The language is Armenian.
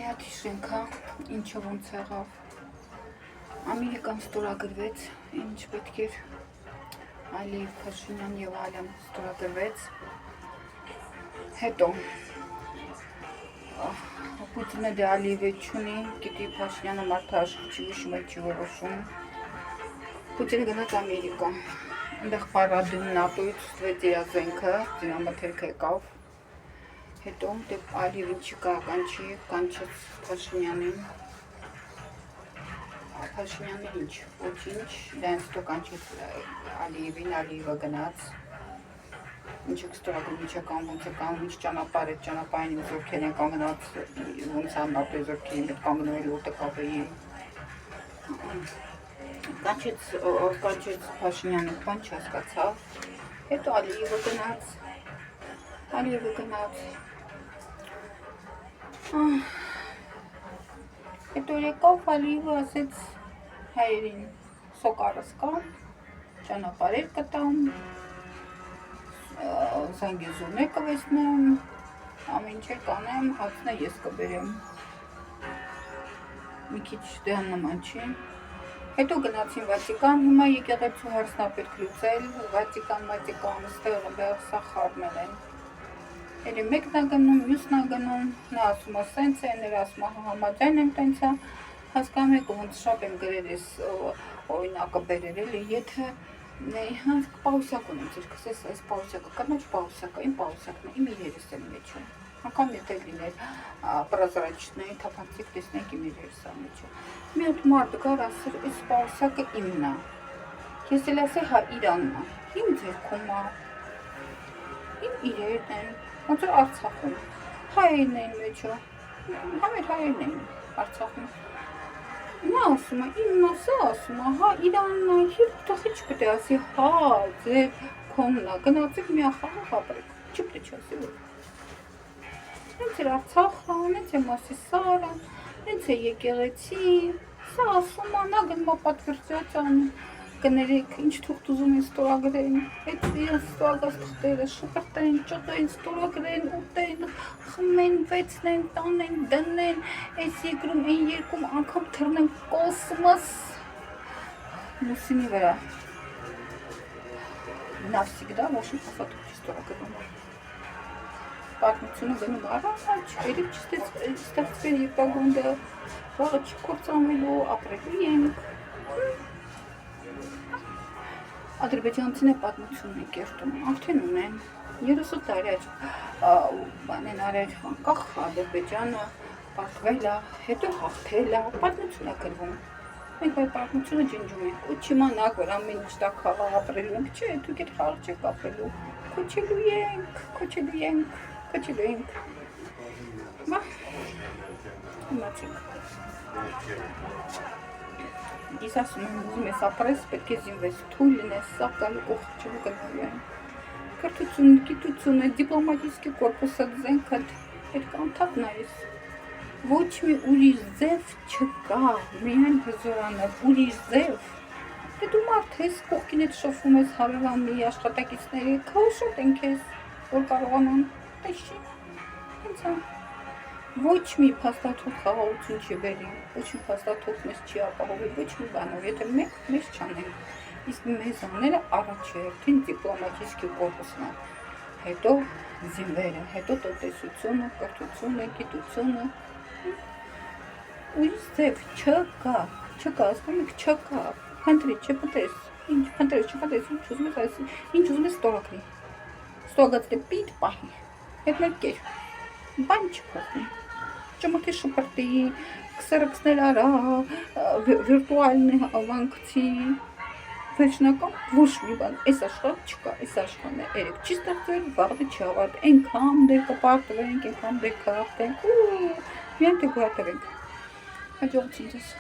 Հատ հիշենք, ինչը ոնց եղավ։ Ամերիկան ստորագրվեց, ինչ պետք էր Ալիև, Փաշինյան եւ այլն ստորագրվեց։ Հետո Պուտինը դե Ալիևը չունի, գիտի Փաշինյանը մարդաշղ չի ուշում, չի որոշում։ Պուտինը գնաց Ամերիկա, այնտեղ պարադում ՆԱՏՕ-ից ստվեց իր զենքը, զինամթերքը եկավ։ Հետո դե Ալիևին չկա, կանչեց Փաշինյանին։ Փաշինյանը ինչ, ոչինչ, դրանց հետո կանչեց Ալիևին, Ալիևը գնաց։ Ինչ է ստորագրում, ինչ է կան, ոնց է կան, ինչ ճանապարհ է, ճանապարհին զորքեր են կանգնած, ոնց է ՆԱՏՕ-ի զորքերի հետ կանգնվել, որտեղ կապեի։ Կանչեց Փաշինյանը, բան չհասկացավ։ Հետո Ալիևը գնաց։ Հետո եկավ Ալիևը ասեց հայերին, սոկարս կա, ճանապարհեր կտամ, Զանգեզուրներ կվեցնեմ, ամեն ինչ կանեմ, հացնը ես կբերեմ։ Մի քիչ դրան նման չի։ Հետո գնացին Վատիկան, հիմա եկեղեցու հարցն է պետք լուծել, Վատիկան, ստեղ սա խառնել են։ Էլի մեկն է գնում, մյուսն է գնում, նա ասում է սենց է, ները ասում է համաձայն եմ տենց է, հասկանում եք ոնց շատ եմ գրել ես օրինակը բերել էլի, եթե պաուսակ ունեմ ձերքս, այս պաուսակը, կանաչ պաուսակը, իմ պաուսակն է, իմ իրերս եմ մեջում, անգամ եթե լիներ պրազրաչնայի, թափանցիկ տեսնենք իմ իրերս է մեջում։ Մի հատ մարդ գար ասեր, այս պաուսակը իմն է, ես էլ ասեի, հա իրանն է, իմ ձերքում է, իմ իրերն են, ոնց որ Արցախում, հայերն էին մեջը, համեր հայերն էին Արցախում։ Նա ասում է, իմն ասա, ասում է, հա իրանն է, և տխի չպետք է ասի, հա, ձեր քոնն է, գնացեք միախաղ ապրեք, չպետք է ասի, որ։ Հենց էր Արցախը, հենց է Մասիսարը, հենց է եկեղեցի, սա ասում է, նա գնում է պատվիրծության, կներեք, ինչ թուղթ ուզում են ստորագրեն, այդ իրենց ստորագրած թղթերը շպրտեն, ճտեն, ստորագրեն, ուտեն, խմեն, վեցնեն, տանեն, դնեն, այս երկրում, այն երկրում անգամ թռնեն կոսմոս լուսինի վրա։ Навсегда ոչինչ հաստատում չի ստորագրում։ Պատմությունը գնում առաջ, երբ չստեղծվեր երկրագունդը, վաղը չի կործանվելու, ապրելու ենք։ Ադրբեջանցին է պատմությունն է կերտում, արդեն ունեն 30 տարի բան են արել, անկախ Ադրբեջանը պարտվել է, հետո հաղթել է, պատմություն է գրվում։ Մենք այդ պատմությունը ջնջում ենք, ու չիմանաք, որ ամեն ինչ տակ խաղաղ ապրելու ենք, չէ, դուք այդ խաղ չեք ապրելու, քոչելու ենք։ Բա, իմացեք։ Ես ասում եմ, ուզում ես ապրես, պետք է զինվես, թույլ լինես, սաղ գալու կողջելու գնալու են։ Կրթություն, գիտությունը, դիպլոմատический կորպուսը, զենքը, պետք է անդակ նայես։ Ոչ մի ուրիշ ձև չկա, միայն հզորանալ, ուրիշ ձև։ Դե դու մարդ ես, կողքին հետ շփվում ես հարևանի, աշխատակիցների, քաշոտ են քեզ, որ կարողանան, տեսի, հենց է։ Ոչ մի փաստաթուղթ խաղաղություն չի բերի, ոչ մի փաստաթուղթ մեզ չի ապահովի, ոչ մի բանով, եթե մենք մեզ չանենք, իսկ մեզ աները առաջերտին դիպլոմատический կորպուսն է, հետո զինվերը, հետո տնտեսությունը, կրթությունը, գիտությունը, ուրիշ ձև չկա, հասկանում եք, չկա, փնտրի, չպտես, ինչ փնտրես, չպտես, ինչ ուզում ես ստորագրի, ստորագրած պիտ պահի, հետ մեր կեր, բան չփոխի, ճմոթի շպրտի, կսերքսներ արա, վիրտուալնի վանքցի, վերջնական ոչ մի բան, այս աշխարհ չկա, այս աշխարհն է, երեք չի ստեղծվել, վաղը չի ավարտ, այնքան դեր կպարտվենք, այնքան դեր կհաղթենք, միայն թե գոհատվենք, հաջողություն ձեզ։